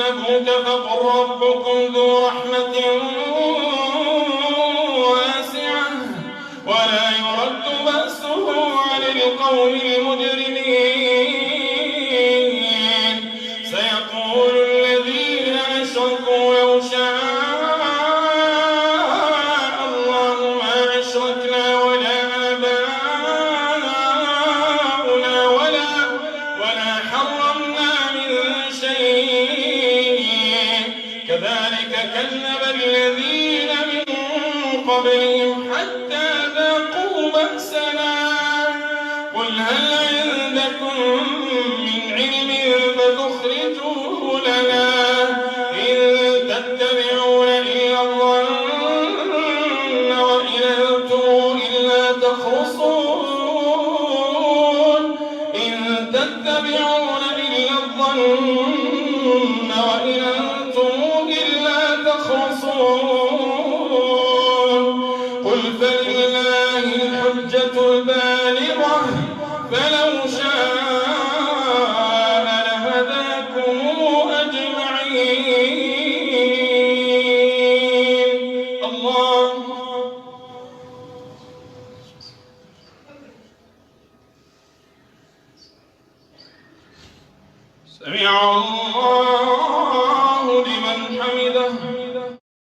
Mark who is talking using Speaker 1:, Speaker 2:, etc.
Speaker 1: كذبوك فقل ربكم ذو رحمة واسعة ولا يرد بأسه عن القوم المجرمين. سيقول الذين أشركوا لو شاء الله ما أشركنا ولا آباؤنا ولا حرمنا من شيء كذلك كذب الذين من قبلهم حتى ذاقوا بأسنا. قل هل عندكم من علم فتخرجوه لنا إن تتبعون إلا الظن وإن أنتم إلا تخرصون. إن تتبعون إلا الظن وإن أنتم إلا تخرصون. قل فلله الحجة البالغة فلو شاء لهداكم أجمعين. الله سمع الله